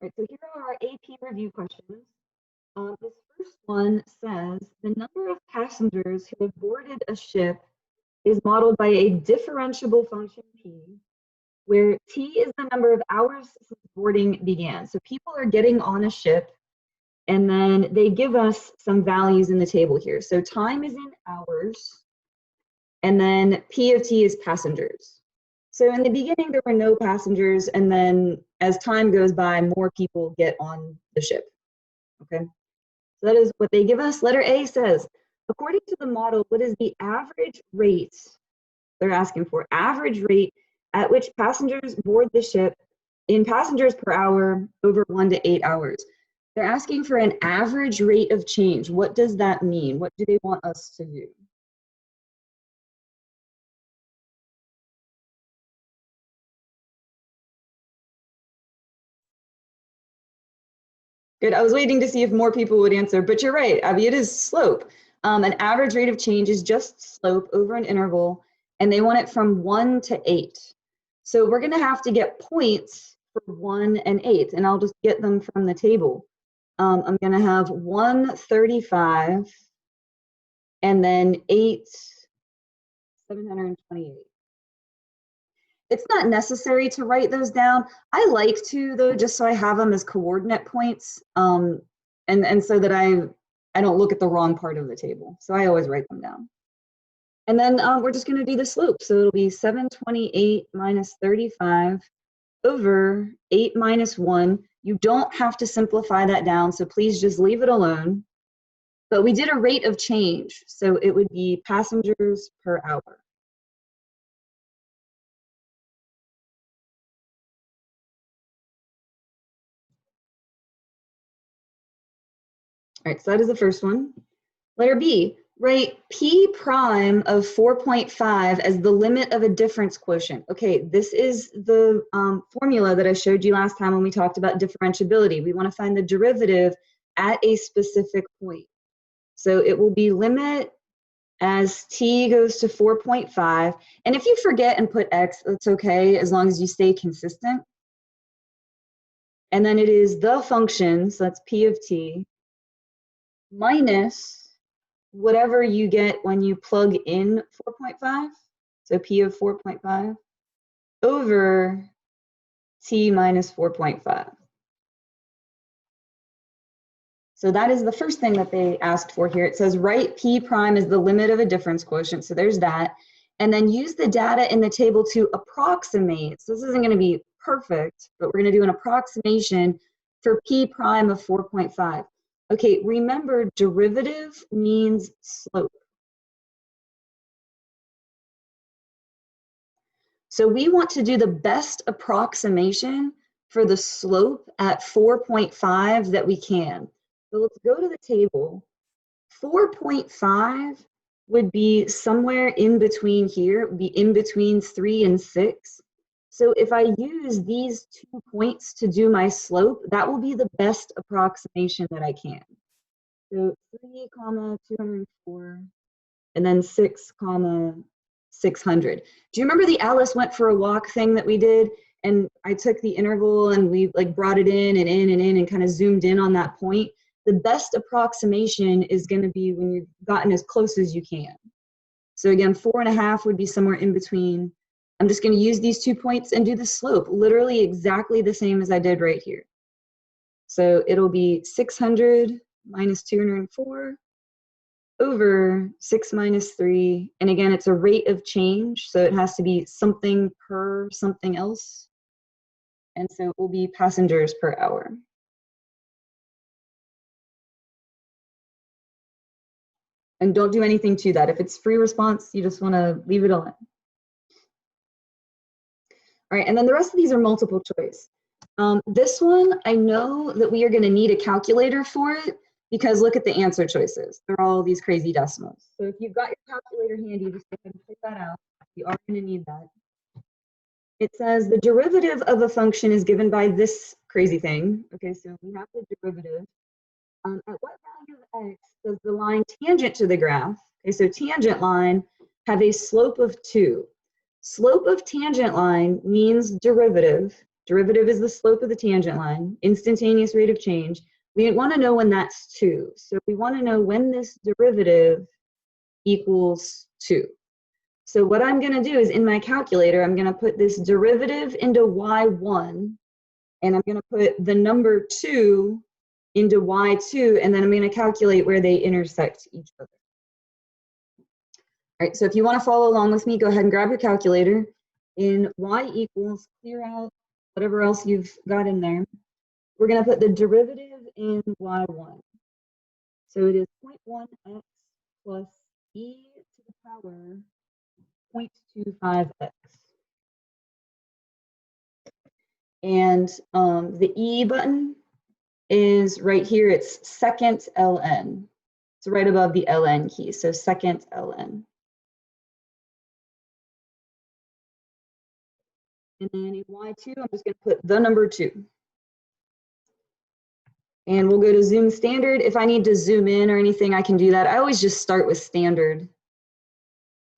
All right, so here are our AP review questions. This first one says, the number of passengers who have boarded a ship is modeled by a differentiable function P, where T is the number of hours since boarding began. So people are getting on a ship, and then they give us some values in the table here. So time is in hours, and then P of T is passengers. So in the beginning, there were no passengers, and then as time goes by, more people get on the ship, okay? So that is what they give us. Letter A says, according to the model, what is the average rate, they're asking for, average rate at which passengers board the ship in passengers per hour over 1 to 8 hours. They're asking for an average rate of change. What does that mean? What do they want us to do? Good, I was waiting to see if more people would answer, but you're right, Abby, it is slope. An average rate of change is just slope over an interval, and they want it from 1 to 8. So we're gonna have to get points for 1 and 8, and I'll just get them from the table. I'm gonna have 135, and then 8, 728. It's not necessary to write those down. I like to, though, just so I have them as coordinate points, and so that I don't look at the wrong part of the table. So I always write them down. And then we're just going to do the slope. So it'll be 728 minus 35 over 8 minus 1. You don't have to simplify that down, so please just leave it alone. But we did a rate of change, so it would be passengers per hour. All right, so that is the first one. Letter B, write P prime of 4.5 as the limit of a difference quotient. Okay, this is the formula that I showed you last time when we talked about differentiability. We want to find the derivative at a specific point. So it will be limit as t goes to 4.5. And if you forget and put x, that's okay, as long as you stay consistent. And then it is the function, so that's P of t, minus whatever you get when you plug in 4.5, so P of 4.5, over T minus 4.5. So that is the first thing that they asked for here. It says write P prime as the limit of a difference quotient, so there's that. And then use the data in the table to approximate. So this isn't going to be perfect, but we're going to do an approximation for P prime of 4.5. Okay, remember, derivative means slope. So we want to do the best approximation for the slope at 4.5 that we can. So let's go to the table. 4.5 would be somewhere in between here. It would be in between 3 and 6. So if I use these 2 points to do my slope, that will be the best approximation that I can. So 3, 204, and then 6, 600. Do you remember the Alice went for a walk thing that we did? And I took the interval and we like brought it in and in and in and kind of zoomed in on that point. The best approximation is going to be when you've gotten as close as you can. So again, 4.5 would be somewhere in between. I'm just going to use these 2 points and do the slope, literally exactly the same as I did right here. So it'll be 600 minus 204 over 6 minus 3. And again, it's a rate of change, so it has to be something per something else. And so it will be passengers per hour. And don't do anything to that. If it's free response, you just want to leave it alone. All right, and then the rest of these are multiple choice. This one, I know that we are going to need a calculator for it because look at the answer choices. They're all these crazy decimals. So if you've got your calculator handy, just go ahead and check that out. You are going to need that. It says the derivative of a function is given by this crazy thing. Okay, so we have the derivative. At what value of x does the line tangent to the graph, okay, so tangent line, have a slope of 2? Slope of tangent line means derivative, Derivative is the slope of the tangent line. Instantaneous rate of change. We want to know when that's 2. So we want to know when this derivative equals 2. So what I'm going to do is in my calculator, I'm going to put this derivative into y1, and I'm going to put the number 2 into y2, and then I'm going to calculate where they intersect each other. All right, so if you want to follow along with me, go ahead and grab your calculator. In y equals, clear out whatever else you've got in there. We're going to put the derivative in y1. So it is 0.1x plus e to the power 0.25x. And the E button is right here. It's second ln. It's right above the ln key, so second ln. And then in y2, I'm just going to put the number 2. And we'll go to zoom standard. If I need to zoom in or anything, I can do that. I always just start with standard.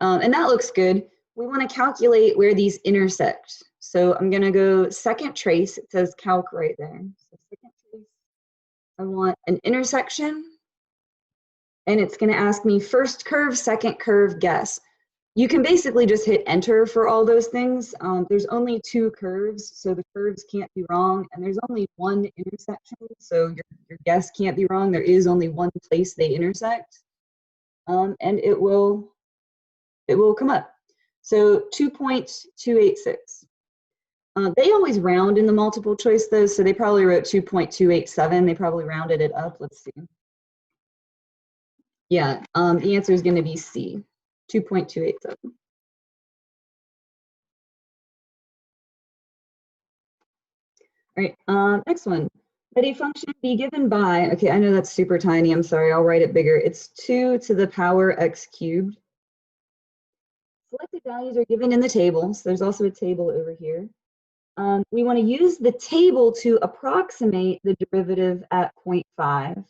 And that looks good. We want to calculate where these intersect. So I'm going to go second trace. It says calc right there. So second trace. I want an intersection. And it's going to ask me first curve, second curve, guess. You can basically just hit enter for all those things. There's only 2 curves, so the curves can't be wrong. And there's only 1 intersection, so your guess can't be wrong. There is only 1 place they intersect. And it will come up. So 2.286. They always round in the multiple choice though, so they probably wrote 2.287. They probably rounded it up. Let's see. Yeah, the answer is going to be C, 2.287. All right, next one. Let a function be given by, okay, I know that's super tiny. I'm sorry, I'll write it bigger. It's 2 to the power x cubed. Selected values are given in the table. So there's also a table over here. We want to use the table to approximate the derivative at 0.5.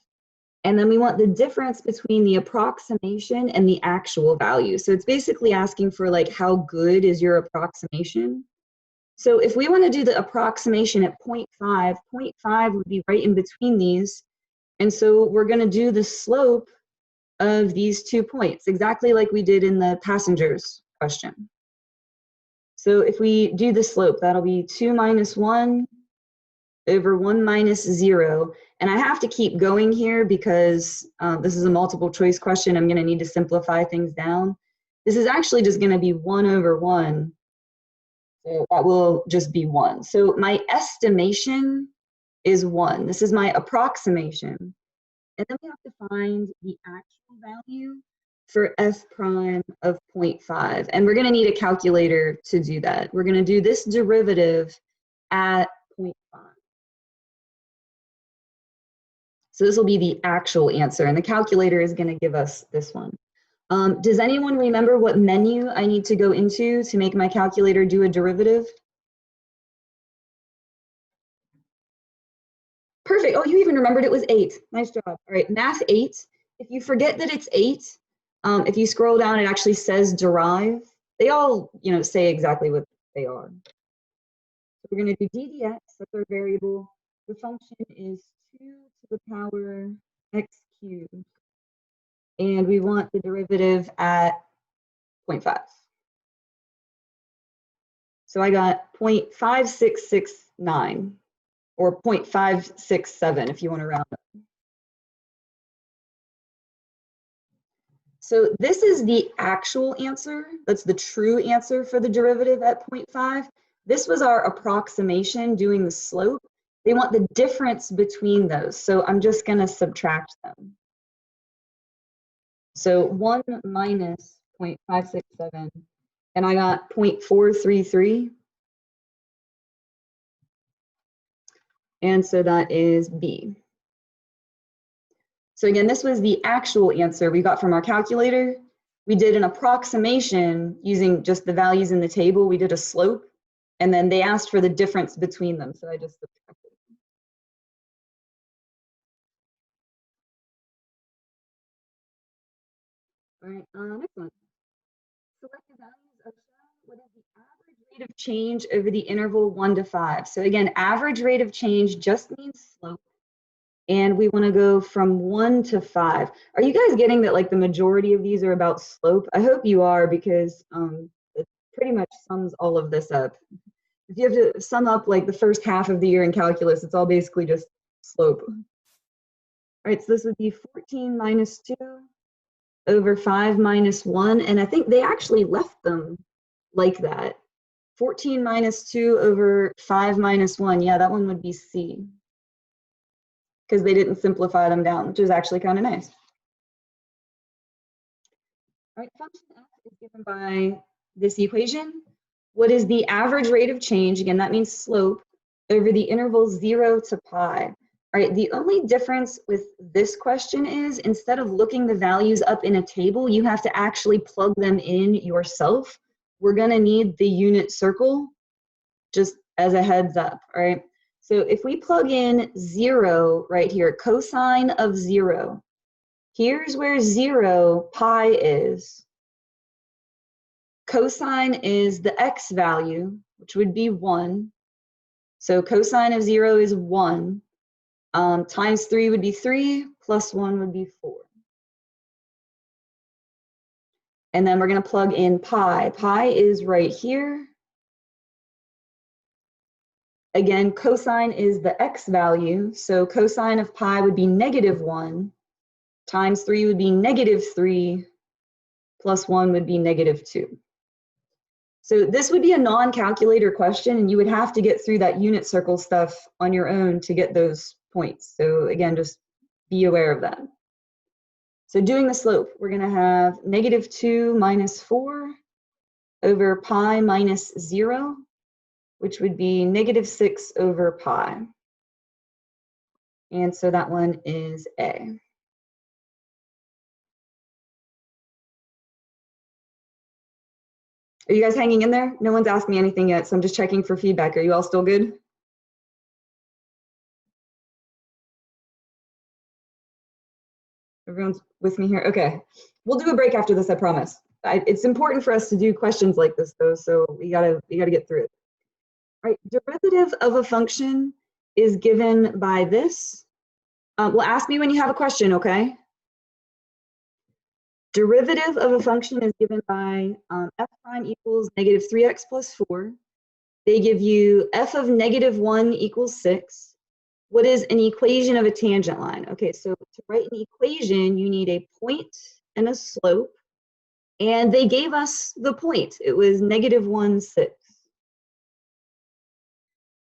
And then we want the difference between the approximation and the actual value. So it's basically asking for like, how good is your approximation? So if we want to do the approximation at 0.5, 0.5 would be right in between these. And so we're going to do the slope of these 2 points, exactly like we did in the passengers question. So if we do the slope, that'll be 2 minus 1 over 1 minus 0. And I have to keep going here because this is a multiple choice question. I'm going to need to simplify things down. This is actually just going to be 1 over 1. So that will just be 1. So my estimation is 1. This is my approximation. And then we have to find the actual value for f prime of 0.5. And we're going to need a calculator to do that. We're going to do this derivative at 0.5. So this will be the actual answer, and the calculator is going to give us this one. Does anyone remember what menu I need to go into to make my calculator do a derivative? Perfect. Oh, you even remembered it was 8. Nice job. All right, math 8. If you forget that it's 8, if you scroll down, it actually says derive. They all, say exactly what they are. So we're going to do d dx, that's our variable. The function is 2 to the power x cubed. And we want the derivative at 0.5. So I got 0.5669 or 0.567 if you want to round up. So this is the actual answer. That's the true answer for the derivative at 0.5. This was our approximation doing the slope. They want the difference between those. So I'm just going to subtract them. So 1 minus 0.567, and I got 0.433. And so that is B. So again, this was the actual answer we got from our calculator. We did an approximation using just the values in the table. We did a slope, and then they asked for the difference between them. So I just subtracted. All right, next one. Select the values of what is the average rate of change over the interval 1 to 5. So again, average rate of change just means slope. And we want to go from 1 to 5. Are you guys getting that like the majority of these are about slope? I hope you are, because it pretty much sums all of this up. If you have to sum up like the first half of the year in calculus, it's all basically just slope. All right, so this would be 14 minus 2 over 5 minus 1. And I think they actually left them like that. 14 minus 2 over 5 minus 1. Yeah, that one would be C, because they didn't simplify them down, which is actually kind of nice. All right, function f is given by this equation. What is the average rate of change? Again, that means slope over the interval 0 to pi. All right, the only difference with this question is instead of looking the values up in a table, you have to actually plug them in yourself. We're gonna need the unit circle, just as a heads up, all right? So if we plug in 0 right here, cosine of 0, here's where 0 pi is. Cosine is the x value, which would be 1. So cosine of 0 is 1. Times 3 would be 3, plus 1 would be 4. And then we're going to plug in pi. Pi is right here. Again, cosine is the x value. So cosine of pi would be -1. Times 3 would be -3. Plus 1 would be -2. So this would be a non-calculator question, and you would have to get through that unit circle stuff on your own to get those points. So again, just be aware of that. So doing the slope, we're going to have -2 minus 4 over pi minus 0, which would be -6 over pi. And so that one is A. Are you guys hanging in there? No one's asked me anything yet, so I'm just checking for feedback. Are you all still good? Everyone's with me here? Okay. We'll do a break after this, I promise. It's important for us to do questions like this, though, so we gotta get through it. All right, derivative of a function is given by this. Well, ask me when you have a question, okay? Derivative of a function is given by f prime equals -3x plus 4. They give you f of -1 equals 6. What is an equation of a tangent line? Okay, so to write an equation, you need a point and a slope. And they gave us the point. It was -1, 6.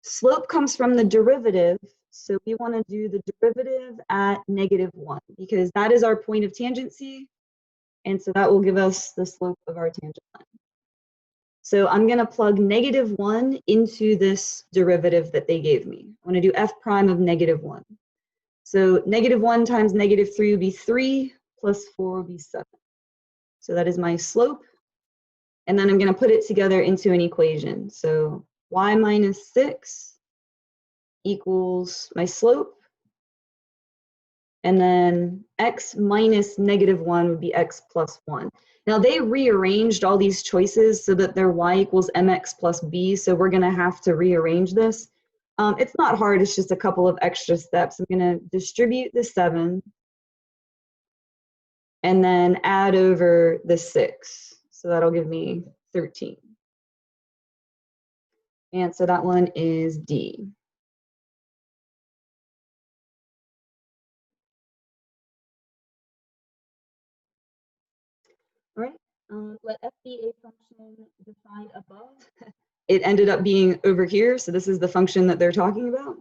Slope comes from the derivative, so we want to do the derivative at -1 because that is our point of tangency, and so that will give us the slope of our tangent line. So I'm going to plug -1 into this derivative that they gave me. I want to do f prime of -1. So -1 times -3 would be 3, plus 4 would be 7. So that is my slope. And then I'm going to put it together into an equation. So y minus 6 equals my slope. And then x minus -1 would be x plus 1. Now they rearranged all these choices so that they're y equals mx plus b, so we're going to have to rearrange this. It's not hard, it's just a couple of extra steps. I'm going to distribute the 7 and then add over the 6. So that'll give me 13. And so that one is D. All right, let f be a function defined above. It ended up being over here, so this is the function that they're talking about.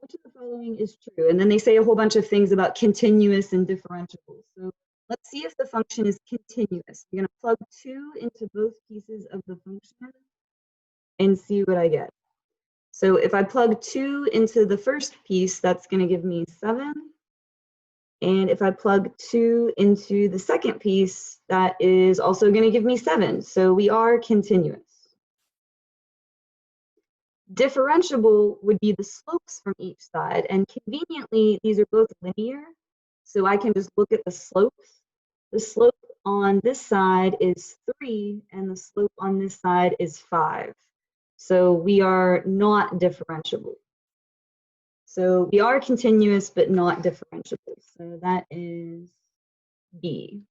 Which of the following is true? And then they say a whole bunch of things about continuous and differentiable. So let's see if the function is continuous. I'm going to plug 2 into both pieces of the function and see what I get. So if I plug 2 into the first piece, that's going to give me 7. And if I plug 2 into the second piece, that is also going to give me 7. So we are continuous. Differentiable would be the slopes from each side, and conveniently, these are both linear, so I can just look at the slopes. The slope on this side is 3, and the slope on this side is 5. So we are not differentiable. So we are continuous, but not differentiable. So that is B.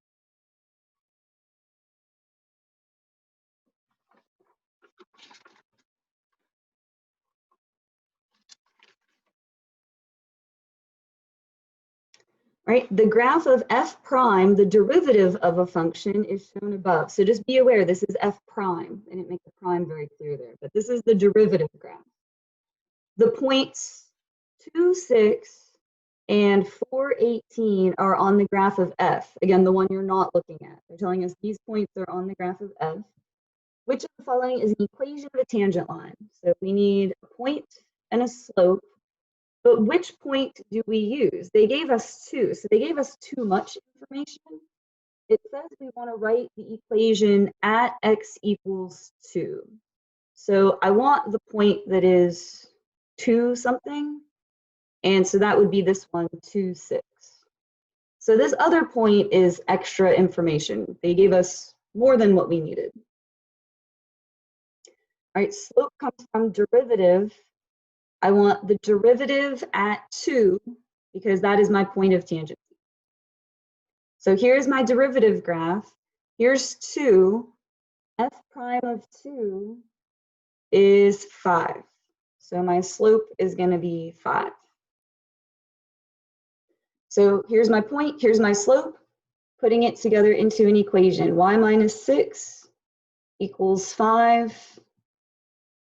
Right, the graph of f prime, the derivative of a function, is shown above. So just be aware, this is f prime. I didn't make the prime very clear there, but this is the derivative graph. The points 2, 6, and 4, 18 are on the graph of f. Again, the one you're not looking at. They're telling us these points are on the graph of f. Which of the following is an equation of a tangent line? So we need a point and a slope. But which point do we use? They gave us 2, so they gave us too much information. It says we want to write the equation at x equals 2. So I want the point that is 2 something, and so that would be this one, 2, 6. So this other point is extra information. They gave us more than what we needed. All right, slope comes from derivative. I want the derivative at 2 because that is my point of tangent. So here's my derivative graph. Here's 2. F prime of 2 is 5. So my slope is going to be 5. So here's my point, here's my slope, putting it together into an equation. Y minus 6 equals 5.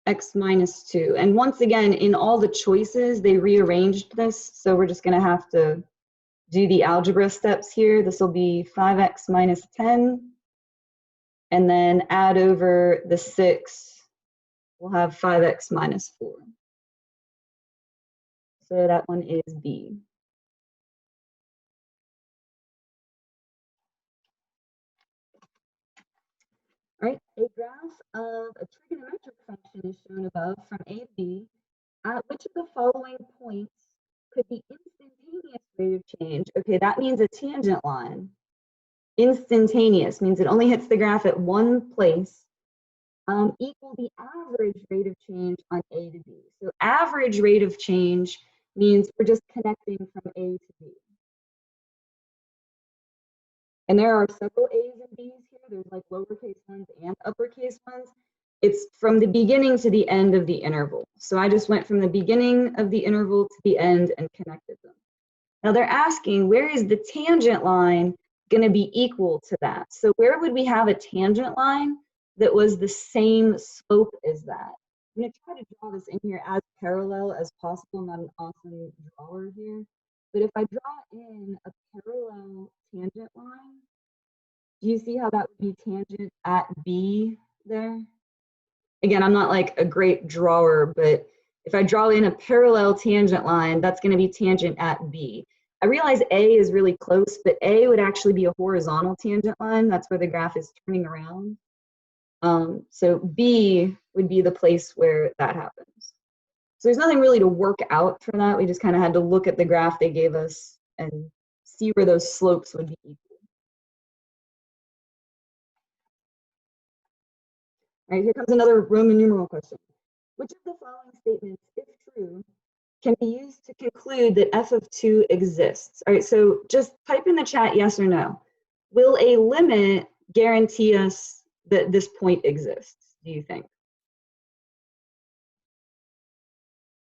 X minus 2. And once again, in all the choices, they rearranged this. So we're just going to have to do the algebra steps here. This will be 5x minus 10. And then add over the 6. We'll have 5x minus 4. So that one is B. All right, a graph of a trigonometric function is shown above from A to B. At which of the following points could the instantaneous rate of change? Okay, that means a tangent line. Instantaneous means it only hits the graph at one place, equal the average rate of change on A to B. So average rate of change means we're just connecting from A to B. And there are several A's and B's here. There's like lowercase ones and uppercase ones. It's from the beginning to the end of the interval. So I just went from the beginning of the interval to the end and connected them. Now they're asking, where is the tangent line going to be equal to that? So where would we have a tangent line that was the same slope as that? I'm going to try to draw this in here as parallel as possible. I'm not an awesome drawer here. But if I draw in a parallel tangent line, do you see how that would be tangent at B there? Again, I'm not like a great drawer, but if I draw in a parallel tangent line, that's going to be tangent at B. I realize A is really close, but A would actually be a horizontal tangent line. That's where the graph is turning around. So B would be the place where that happens. So there's nothing really to work out for that. We just kind of had to look at the graph they gave us and see where those slopes would be equal. All right, here comes another Roman numeral question. Which of the following statements, if true, can be used to conclude that f of 2 exists? All right, so just type in the chat yes or no. Will a limit guarantee us that this point exists, do you think?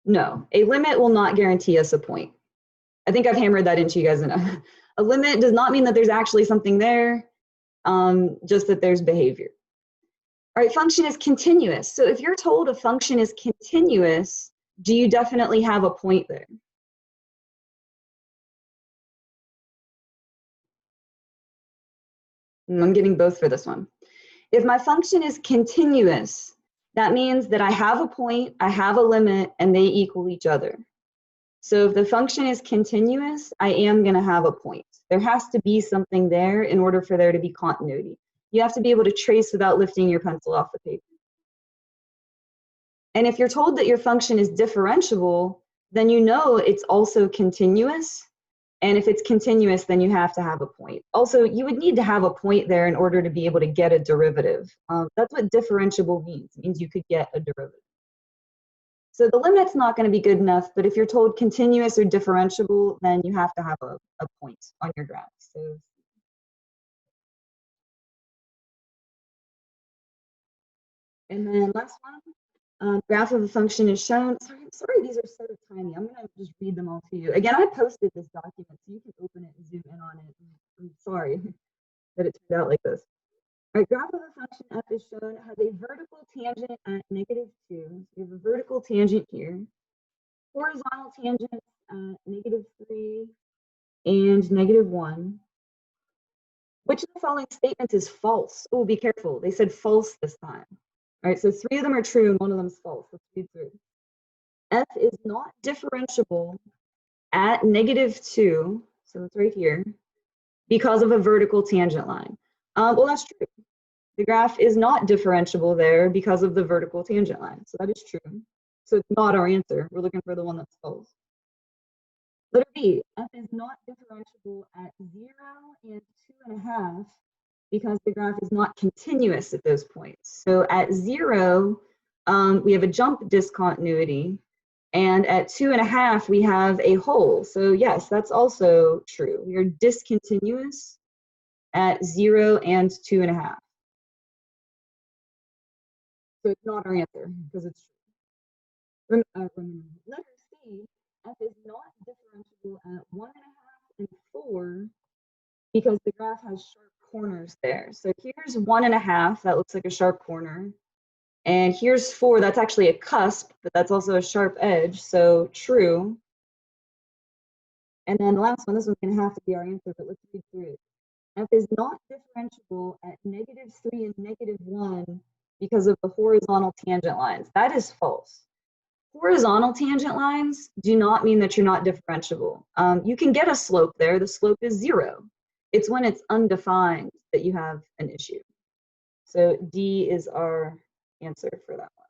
No, a limit will not guarantee us a point. I think I've hammered that into you guys enough. A limit does not mean that there's actually something there, just that there's behavior. All right, function is continuous. So if you're told a function is continuous, do you definitely have a point there? I'm getting both for this one. If my function is continuous, that means that I have a point, I have a limit, and they equal each other. So if the function is continuous, I am going to have a point. There has to be something there in order for there to be continuity. You have to be able to trace without lifting your pencil off the paper. And if you're told that your function is differentiable, then you know it's also continuous. And if it's continuous, then you have to have a point. Also, you would need to have a point there in order to be able to get a derivative. That's what differentiable means. It means you could get a derivative. So the limit's not going to be good enough, but if you're told continuous or differentiable, then you have to have a point on your graph. So, and then last one, graph of a function is shown. Sorry, these are so tiny. I'm going to just read them all to you. Again, I posted this document, so you can open it and zoom in on it. I'm sorry that it turned out like this. All right, graph of a function f is shown has a vertical tangent at -2. So we have a vertical tangent here. Horizontal tangent at -3 and -1. Which of the following statements is false? Oh, be careful. They said false this time. All right, so 3 of them are true and 1 of them is false. Let's read through. F is not differentiable at -2, so it's right here, because of a vertical tangent line. Well, that's true. The graph is not differentiable there because of the vertical tangent line. So that is true. So it's not our answer. We're looking for the one that's false. Letter B, f is not differentiable at 0 and 2.5 because the graph is not continuous at those points. So at 0, we have a jump discontinuity, and at 2.5, we have a hole. So yes, that's also true. We are discontinuous at 0 and 2.5. So it's not our answer because it's true. Letter C, f is not differentiable at 1.5 and 4 because the graph has sharp corners there. So here's 1.5, that looks like a sharp corner. And here's 4, that's actually a cusp, but that's also a sharp edge, so true. And then the last one, this one's gonna have to be our answer, but let's read through it. F is not differentiable at -3 and -1 because of the horizontal tangent lines. That is false. Horizontal tangent lines do not mean that you're not differentiable. You can get a slope there. The slope is 0. It's when it's undefined that you have an issue. So D is our answer for that one.